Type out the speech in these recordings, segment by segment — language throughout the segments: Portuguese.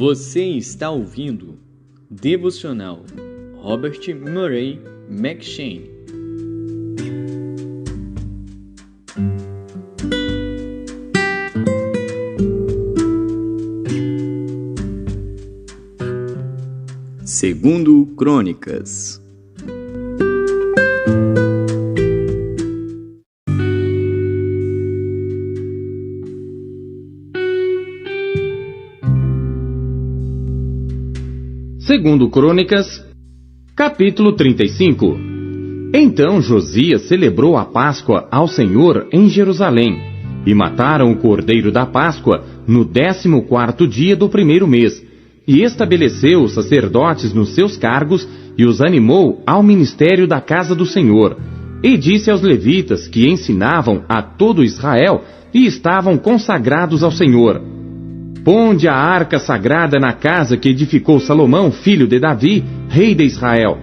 Você está ouvindo Devocional Robert Murray M'Cheyne. Segundo Crônicas. Segundo Crônicas, capítulo 35. Então Josias celebrou a Páscoa ao Senhor em Jerusalém, e mataram o cordeiro da Páscoa no 14º dia do primeiro mês, e estabeleceu os sacerdotes nos seus cargos e os animou ao ministério da casa do Senhor. E disse aos levitas que ensinavam a todo Israel e estavam consagrados ao Senhor: Ponde a arca sagrada na casa que edificou Salomão, filho de Davi, rei de Israel.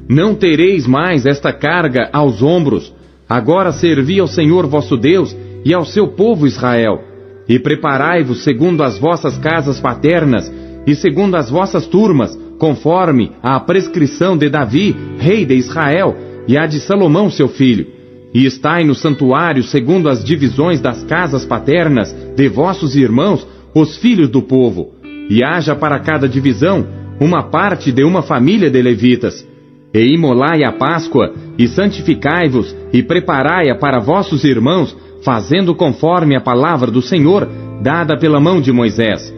Não tereis mais esta carga aos ombros. Agora servi ao Senhor vosso Deus e ao seu povo Israel. E preparai-vos segundo as vossas casas paternas e segundo as vossas turmas, conforme a prescrição de Davi, rei de Israel, e a de Salomão, seu filho. E estai no santuário segundo as divisões das casas paternas de vossos irmãos, os filhos do povo, e haja para cada divisão uma parte de uma família de levitas. E imolai a Páscoa, e santificai-vos, e preparai-a para vossos irmãos, fazendo conforme a palavra do Senhor, dada pela mão de Moisés.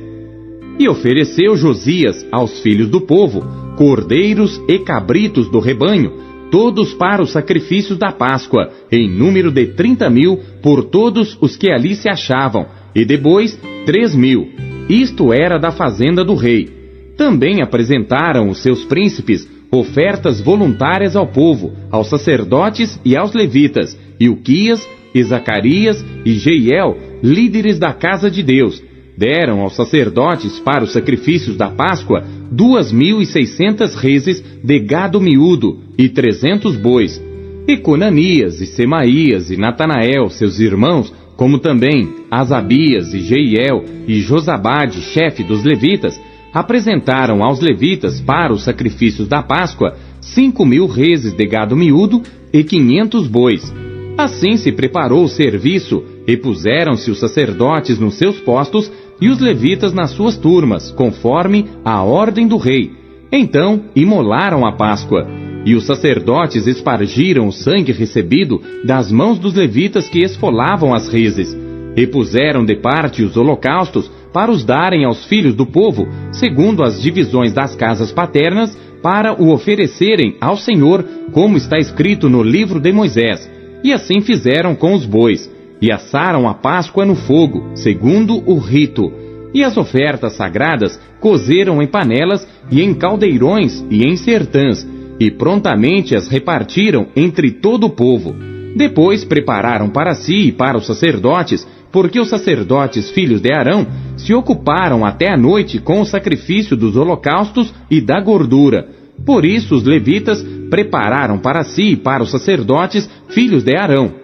E ofereceu Josias aos filhos do povo cordeiros e cabritos do rebanho, todos para os sacrifícios da Páscoa, em número de 30.000 por todos os que ali se achavam, e de bois 3.000, isto era da fazenda do rei. Também apresentaram os seus príncipes ofertas voluntárias ao povo, aos sacerdotes e aos levitas, Ilquias, e Zacarias e Jeiel, líderes da casa de Deus. Deram aos sacerdotes para os sacrifícios da Páscoa 2.600 reses de gado miúdo e 300 bois. E Conanias, e Semaías, e Natanael, seus irmãos, como também Asabias e Jeiel e Josabade, chefe dos levitas, apresentaram aos levitas para os sacrifícios da Páscoa 5.000 reses de gado miúdo e 500 bois. Assim se preparou o serviço, e puseram-se os sacerdotes nos seus postos e os levitas nas suas turmas, conforme a ordem do rei. Então imolaram a Páscoa. E os sacerdotes espargiram o sangue recebido das mãos dos levitas que esfolavam as reses, e puseram de parte os holocaustos para os darem aos filhos do povo, segundo as divisões das casas paternas, para o oferecerem ao Senhor, como está escrito no livro de Moisés. E assim fizeram com os bois, e assaram a Páscoa no fogo, segundo o rito. E as ofertas sagradas cozeram em panelas e em caldeirões e em sertãs, e prontamente as repartiram entre todo o povo. Depois prepararam para si e para os sacerdotes, porque os sacerdotes filhos de Arão se ocuparam até a noite com o sacrifício dos holocaustos e da gordura. Por isso os levitas prepararam para si e para os sacerdotes filhos de Arão.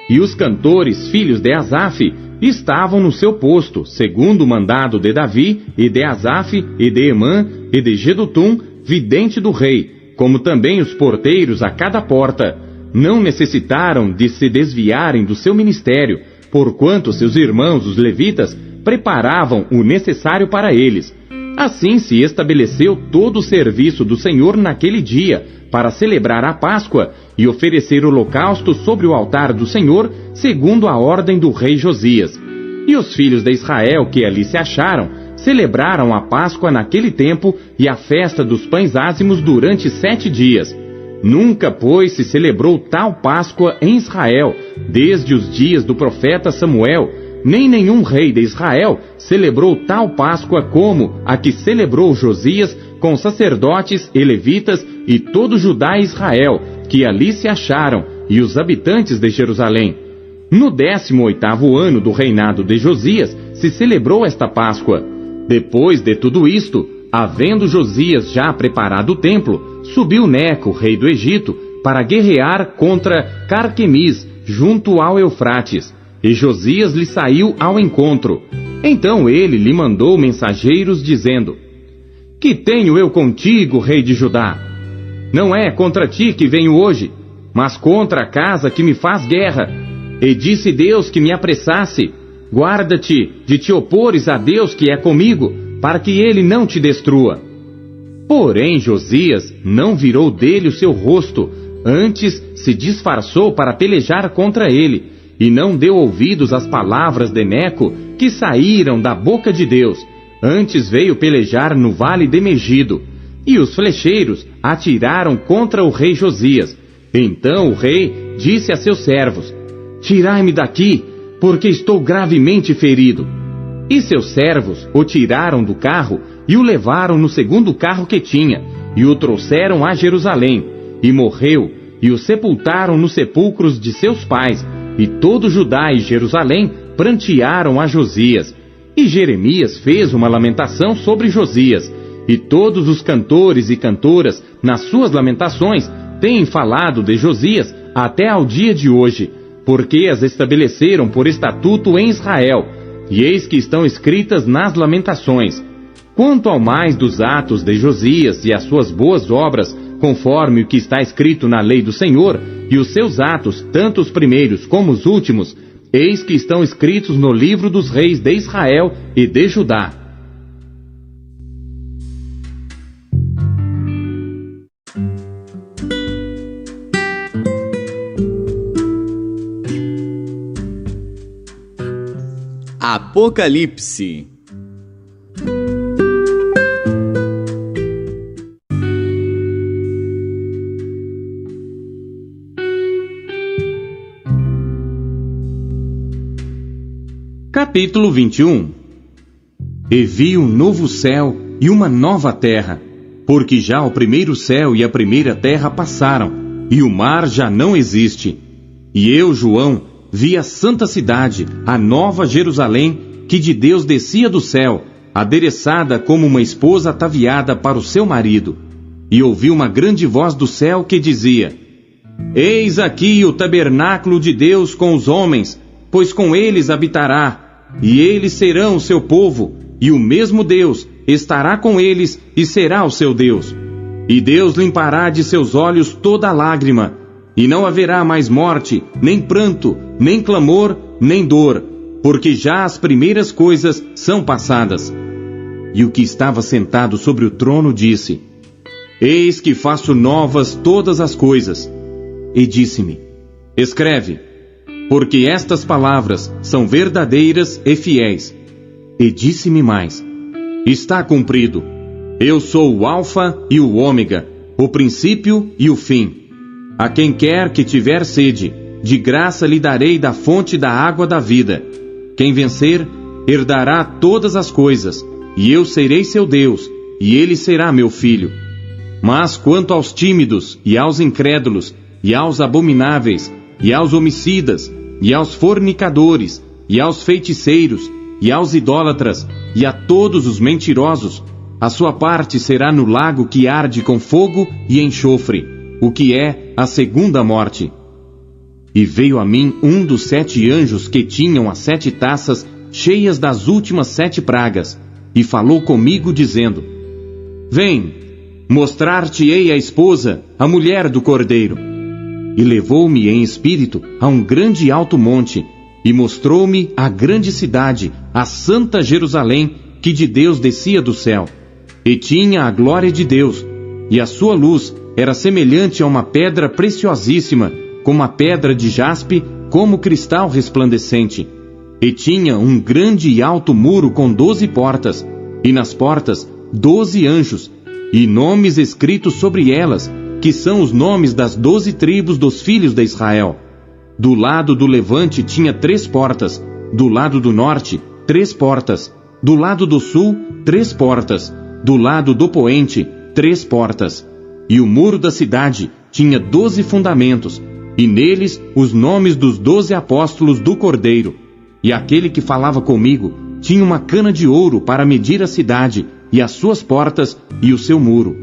E os cantores filhos de Asaf estavam no seu posto, segundo o mandado de Davi, e de Asaf, e de Emã, e de Jedutum, vidente do rei, como também os porteiros a cada porta. Não necessitaram de se desviarem do seu ministério, porquanto seus irmãos, os levitas, preparavam o necessário para eles. Assim se estabeleceu todo o serviço do Senhor naquele dia, para celebrar a Páscoa e oferecer holocausto sobre o altar do Senhor, segundo a ordem do rei Josias. E os filhos de Israel que ali se acharam, celebraram a Páscoa naquele tempo e a festa dos pães ázimos durante 7 dias. Nunca, pois, se celebrou tal Páscoa em Israel, desde os dias do profeta Samuel, nem nenhum rei de Israel celebrou tal Páscoa como a que celebrou Josias com sacerdotes e levitas e todo Judá e Israel, que ali se acharam, e os habitantes de Jerusalém. No 18º ano do reinado de Josias se celebrou esta Páscoa. Depois de tudo isto, havendo Josias já preparado o templo, subiu Neco, rei do Egito, para guerrear contra Carquemis, junto ao Eufrates. E Josias lhe saiu ao encontro. Então ele lhe mandou mensageiros, dizendo: Que tenho eu contigo, rei de Judá? Não é contra ti que venho hoje, mas contra a casa que me faz guerra. E disse Deus que me apressasse: Guarda-te de te opores a Deus que é comigo, para que ele não te destrua. Porém Josias não virou dele o seu rosto, antes se disfarçou para pelejar contra ele, e não deu ouvidos às palavras de Neco que saíram da boca de Deus. Antes veio pelejar no vale de Megido, e os flecheiros atiraram contra o rei Josias. Então o rei disse a seus servos: Tirai-me daqui, porque estou gravemente ferido. E seus servos o tiraram do carro e o levaram no segundo carro que tinha, e o trouxeram a Jerusalém. E morreu, e o sepultaram nos sepulcros de seus pais, e todo Judá e Jerusalém prantearam a Josias. E Jeremias fez uma lamentação sobre Josias, e todos os cantores e cantoras, nas suas lamentações, têm falado de Josias até ao dia de hoje, porque as estabeleceram por estatuto em Israel, e eis que estão escritas nas lamentações. Quanto ao mais dos atos de Josias e as suas boas obras, conforme o que está escrito na lei do Senhor, e os seus atos, tanto os primeiros como os últimos, eis que estão escritos no livro dos reis de Israel e de Judá. Apocalipse. Capítulo 21. E vi um novo céu e uma nova terra, porque já o primeiro céu e a primeira terra passaram, e o mar já não existe. E eu, João, vi a santa cidade, a nova Jerusalém, que de Deus descia do céu, adereçada como uma esposa ataviada para o seu marido. E ouvi uma grande voz do céu que dizia: Eis aqui o tabernáculo de Deus com os homens, pois com eles habitará, e eles serão o seu povo, e o mesmo Deus estará com eles e será o seu Deus. E Deus limpará de seus olhos toda lágrima, e não haverá mais morte, nem pranto, nem clamor, nem dor, porque já as primeiras coisas são passadas. E o que estava sentado sobre o trono disse: Eis que faço novas todas as coisas. E disse-me: Escreve, porque estas palavras são verdadeiras e fiéis. E disse-me mais: Está cumprido. Eu sou o Alfa e o Ômega, o princípio e o fim. A quem quer que tiver sede, de graça lhe darei da fonte da água da vida. Quem vencer, herdará todas as coisas, e eu serei seu Deus, e ele será meu filho. Mas quanto aos tímidos, e aos incrédulos, e aos abomináveis, e aos homicidas, e aos fornicadores, e aos feiticeiros, e aos idólatras, e a todos os mentirosos, a sua parte será no lago que arde com fogo e enxofre, o que é a segunda morte. E veio a mim um dos 7 anjos que tinham as 7 taças cheias das últimas 7 pragas, e falou comigo dizendo: Vem, mostrar-te-ei a esposa, a mulher do Cordeiro. E levou-me em espírito a um grande alto monte, e mostrou-me a grande cidade, a santa Jerusalém, que de Deus descia do céu. E tinha a glória de Deus, e a sua luz era semelhante a uma pedra preciosíssima, como a pedra de jaspe, como cristal resplandecente. E tinha um grande e alto muro com 12 portas, e nas portas 12 anjos, e nomes escritos sobre elas, que são os nomes das 12 tribos dos filhos de Israel. Do lado do levante tinha 3 portas, do lado do norte 3 portas, do lado do sul 3 portas, do lado do poente 3 portas. E o muro da cidade tinha 12 fundamentos, e neles os nomes dos 12 apóstolos do Cordeiro. E aquele que falava comigo tinha uma cana de ouro para medir a cidade, e as suas portas, e o seu muro.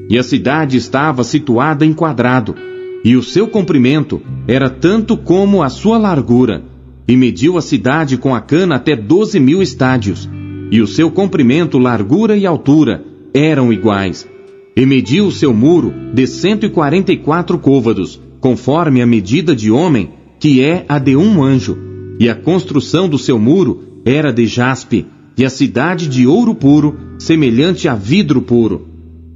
E a cidade estava situada em quadrado, e o seu comprimento era tanto como a sua largura. e mediu a cidade com a cana até 12.000 estádios, e o seu comprimento, largura e altura eram iguais. E mediu o seu muro de 144 côvados, conforme a medida de homem, que é a de um anjo. E a construção do seu muro era de jaspe, e a cidade de ouro puro, semelhante a vidro puro.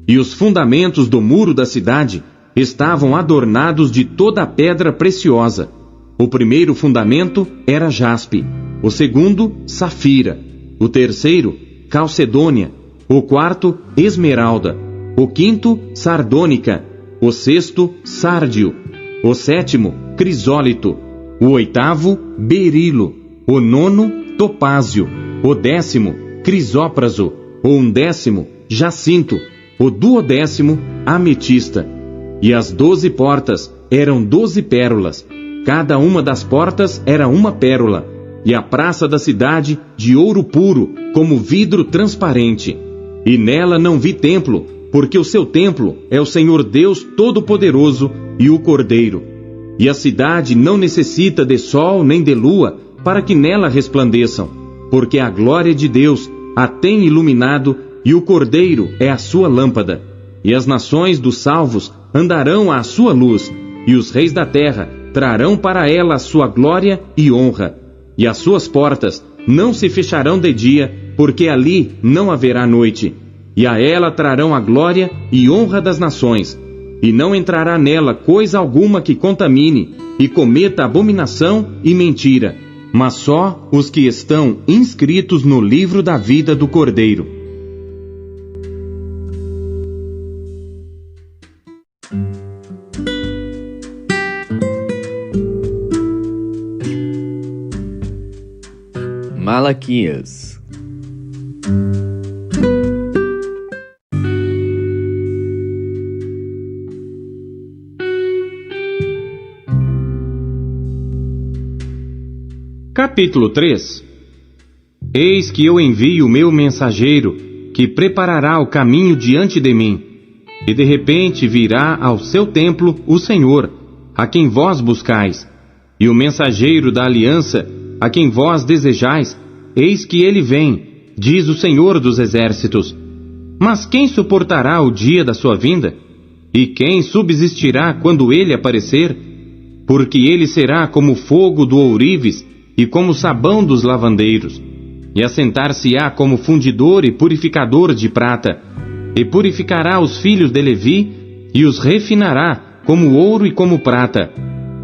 E os fundamentos do muro da cidade estavam adornados de toda a pedra preciosa. O primeiro fundamento era jaspe, o segundo, safira, o terceiro, calcedônia, o quarto, esmeralda, o quinto, sardônica, o sexto, sárdio, o sétimo, crisólito, o oitavo, berilo, o nono, topázio, o 10º, crisópraso, o 11º, jacinto, o 12º, ametista. E as 12 portas eram 12 pérolas, cada uma das portas era uma pérola, e a praça da cidade de ouro puro, como vidro transparente. E nela não vi templo, porque o seu templo é o Senhor Deus Todo-Poderoso e o Cordeiro. E a cidade não necessita de sol nem de lua, para que nela resplandeçam, porque a glória de Deus a tem iluminado, e o Cordeiro é a sua lâmpada. E as nações dos salvos andarão à sua luz, e os reis da terra trarão para ela a sua glória e honra. E as suas portas não se fecharão de dia, porque ali não haverá noite. E a ela trarão a glória e honra das nações. E não entrará nela coisa alguma que contamine, e cometa abominação e mentira, mas só os que estão inscritos no livro da vida do Cordeiro. Malaquias. Capítulo 3. Eis que eu envio o meu mensageiro, que preparará o caminho diante de mim. E de repente virá ao seu templo o Senhor, a quem vós buscais. E o mensageiro da aliança, a quem vós desejais, eis que ele vem, diz o Senhor dos exércitos. Mas quem suportará o dia da sua vinda? E quem subsistirá quando ele aparecer? Porque ele será como fogo do ourives, e como sabão dos lavandeiros, e assentar-se-á como fundidor e purificador de prata, e purificará os filhos de Levi, e os refinará como ouro e como prata.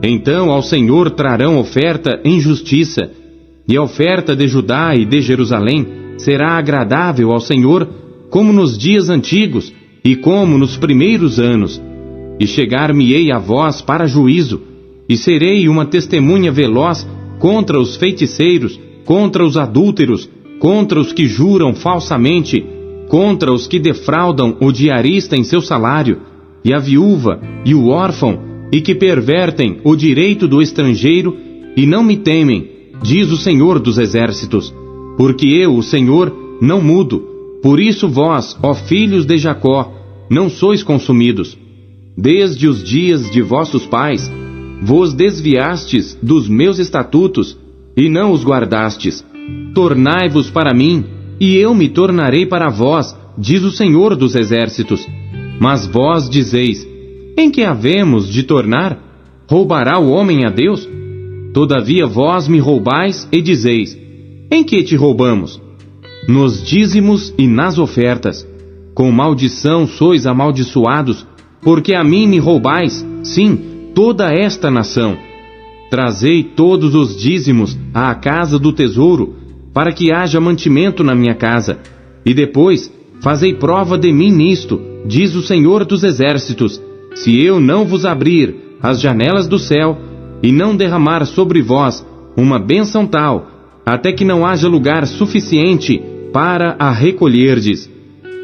Então ao Senhor trarão oferta em justiça, e a oferta de Judá e de Jerusalém será agradável ao Senhor, como nos dias antigos, e como nos primeiros anos. E chegar-me-ei a vós para juízo, e serei uma testemunha veloz contra os feiticeiros, contra os adúlteros, contra os que juram falsamente, contra os que defraudam o diarista em seu salário, e a viúva, e o órfão, e que pervertem o direito do estrangeiro, e não me temem, diz o Senhor dos exércitos. Porque eu, o Senhor, não mudo, por isso vós, ó filhos de Jacó, não sois consumidos. Desde os dias de vossos pais, vos desviastes dos meus estatutos, e não os guardastes. Tornai-vos para mim, e eu me tornarei para vós, diz o Senhor dos exércitos. Mas vós dizeis, em que havemos de tornar? Roubará o homem a Deus? Todavia vós me roubais e dizeis, em que te roubamos? Nos dízimos e nas ofertas. Com maldição sois amaldiçoados, porque a mim me roubais, sim, toda esta nação. Trazei todos os dízimos à casa do tesouro, para que haja mantimento na minha casa. E depois, fazei prova de mim nisto, diz o Senhor dos exércitos, se eu não vos abrir as janelas do céu, e não derramar sobre vós uma bênção tal, até que não haja lugar suficiente para a recolherdes.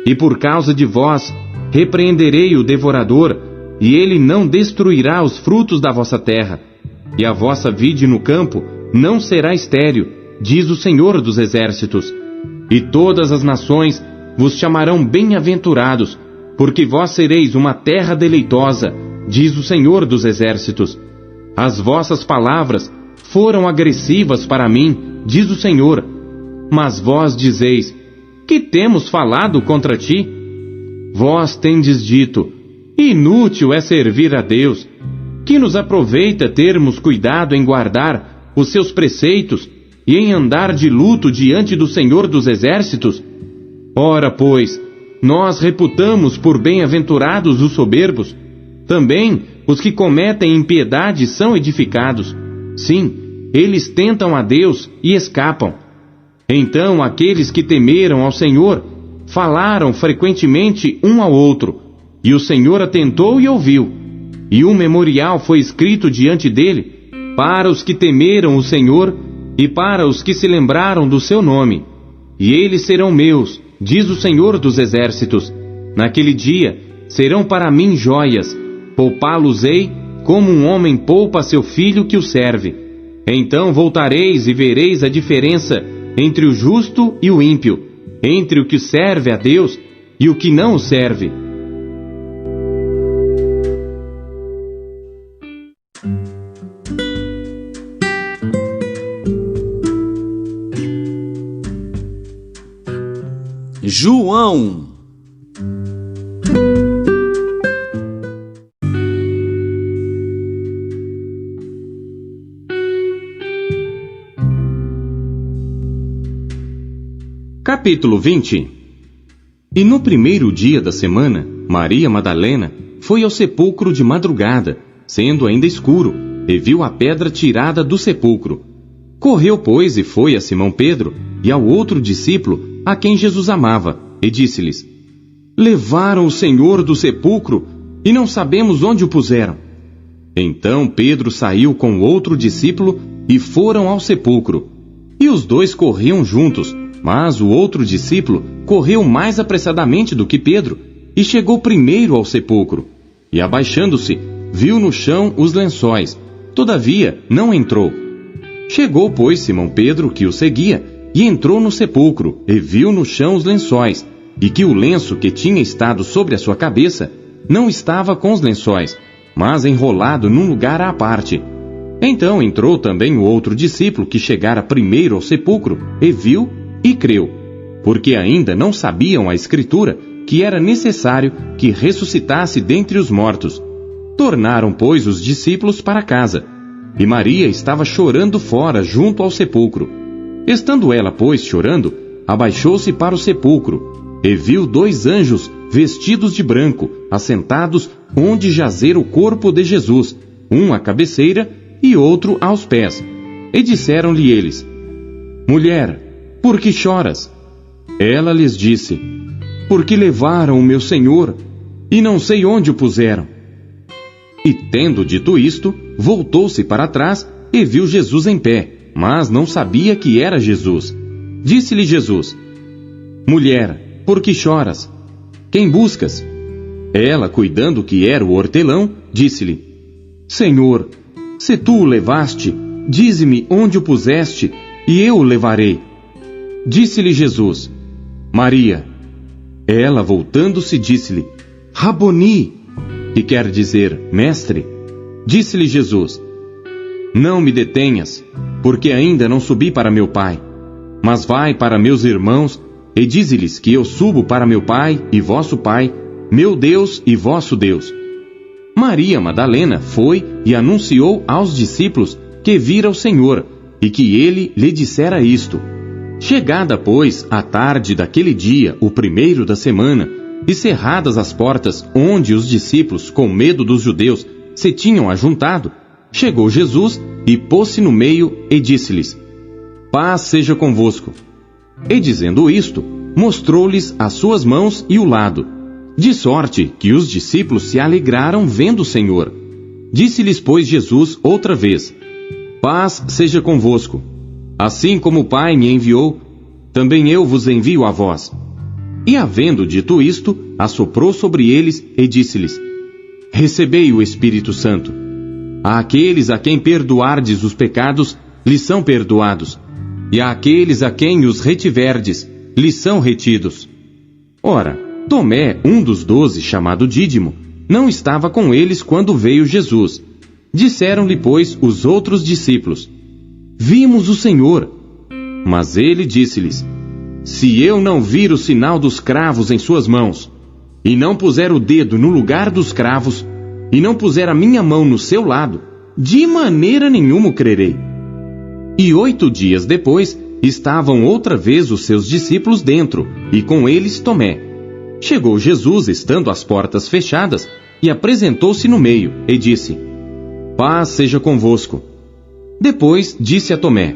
E por causa de vós, repreenderei o devorador, e ele não destruirá os frutos da vossa terra. E a vossa vide no campo não será estéril, diz o Senhor dos exércitos. E todas as nações vos chamarão bem-aventurados, porque vós sereis uma terra deleitosa, diz o Senhor dos exércitos. As vossas palavras foram agressivas para mim, diz o Senhor. Mas vós dizeis: que temos falado contra ti? Vós tendes dito: inútil é servir a Deus. Que nos aproveita termos cuidado em guardar os seus preceitos e em andar de luto diante do Senhor dos Exércitos? Ora, pois, nós reputamos por bem-aventurados os soberbos. Também os que cometem impiedade são edificados. Sim, eles tentam a Deus e escapam. Então aqueles que temeram ao Senhor falaram frequentemente um ao outro, e o Senhor atentou e ouviu. E um memorial foi escrito diante dele para os que temeram o Senhor e para os que se lembraram do seu nome. E eles serão meus, diz o Senhor dos Exércitos. Naquele dia serão para mim joias, poupá-los-ei como um homem poupa seu filho que o serve. Então voltareis e vereis a diferença entre o justo e o ímpio, entre o que serve a Deus e o que não o serve. João. Capítulo 20. E no primeiro dia da semana, Maria Madalena foi ao sepulcro de madrugada, sendo ainda escuro, e viu a pedra tirada do sepulcro. Correu, pois, e foi a Simão Pedro e ao outro discípulo, a quem Jesus amava, e disse-lhes: levaram o Senhor do sepulcro, e não sabemos onde o puseram. Então Pedro saiu com o outro discípulo, e foram ao sepulcro. E os dois corriam juntos, mas o outro discípulo correu mais apressadamente do que Pedro, e chegou primeiro ao sepulcro. E abaixando-se, viu no chão os lençóis, todavia não entrou. Chegou, pois, Simão Pedro, que o seguia, e entrou no sepulcro, e viu no chão os lençóis, e que o lenço que tinha estado sobre a sua cabeça não estava com os lençóis, mas enrolado num lugar à parte. Então entrou também o outro discípulo que chegara primeiro ao sepulcro, e viu e creu, porque ainda não sabiam a Escritura que era necessário que ressuscitasse dentre os mortos. Tornaram, pois, os discípulos para casa, e Maria estava chorando fora junto ao sepulcro. Estando ela, pois, chorando, abaixou-se para o sepulcro, e viu 2 anjos vestidos de branco, assentados onde jazera o corpo de Jesus, um à cabeceira e outro aos pés. E disseram-lhe eles: mulher, por que choras? Ela lhes disse: porque levaram o meu Senhor, e não sei onde o puseram. E tendo dito isto, voltou-se para trás e viu Jesus em pé, mas não sabia que era Jesus. Disse-lhe Jesus: mulher, por que choras? Quem buscas? Ela, cuidando que era o hortelão, disse-lhe: Senhor, se tu o levaste, dize-me onde o puseste, e eu o levarei. Disse-lhe Jesus: Maria. Ela, voltando-se, disse-lhe: Raboni, que quer dizer mestre. Disse-lhe Jesus: não me detenhas, porque ainda não subi para meu Pai. Mas vai para meus irmãos e dize-lhes que eu subo para meu Pai e vosso Pai, meu Deus e vosso Deus. Maria Madalena foi e anunciou aos discípulos que vira o Senhor e que ele lhe dissera isto. Chegada, pois, a tarde daquele dia, o primeiro da semana, e cerradas as portas onde os discípulos, com medo dos judeus, se tinham ajuntado, chegou Jesus e pôs-se no meio e disse-lhes: paz seja convosco. E dizendo isto, mostrou-lhes as suas mãos e o lado, de sorte que os discípulos se alegraram vendo o Senhor. Disse-lhes, pois, Jesus outra vez: paz seja convosco. Assim como o Pai me enviou, também eu vos envio a vós. E havendo dito isto, assoprou sobre eles e disse-lhes: recebei o Espírito Santo. Àqueles a quem perdoardes os pecados, lhes são perdoados, e àqueles a quem os retiverdes, lhes são retidos. Ora, Tomé, um dos 12, chamado Dídimo, não estava com eles quando veio Jesus. Disseram-lhe, pois, os outros discípulos: Vimos o Senhor. Mas ele disse-lhes: Se eu não vir o sinal dos cravos em suas mãos, e não puser o dedo no lugar dos cravos, e não puser a minha mão no seu lado, de maneira nenhuma o crerei. E 8 dias depois, estavam outra vez os seus discípulos dentro, e com eles Tomé. Chegou Jesus, estando as portas fechadas, e apresentou-se no meio, e disse: Paz seja convosco. Depois disse a Tomé: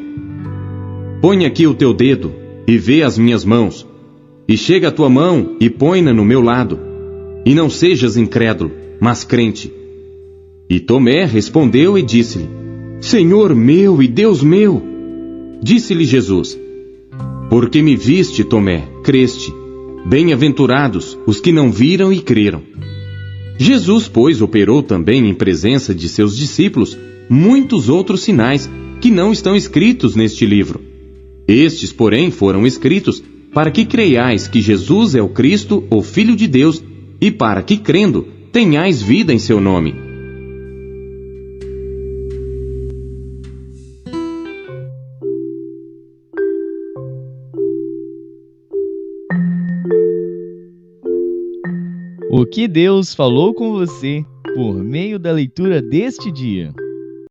Põe aqui o teu dedo, e vê as minhas mãos, e chega a tua mão, e põe-na no meu lado, e não sejas incrédulo, mas crente. E Tomé respondeu e disse-lhe: Senhor meu e Deus meu. Disse-lhe Jesus: Porque me viste, Tomé, creste. Bem-aventurados os que não viram e creram. Jesus, pois, operou também em presença de seus discípulos muitos outros sinais que não estão escritos neste livro. Estes, porém, foram escritos para que creiais que Jesus é o Cristo, o Filho de Deus, e para que, crendo, tenhais vida em seu nome. O que Deus falou com você por meio da leitura deste dia?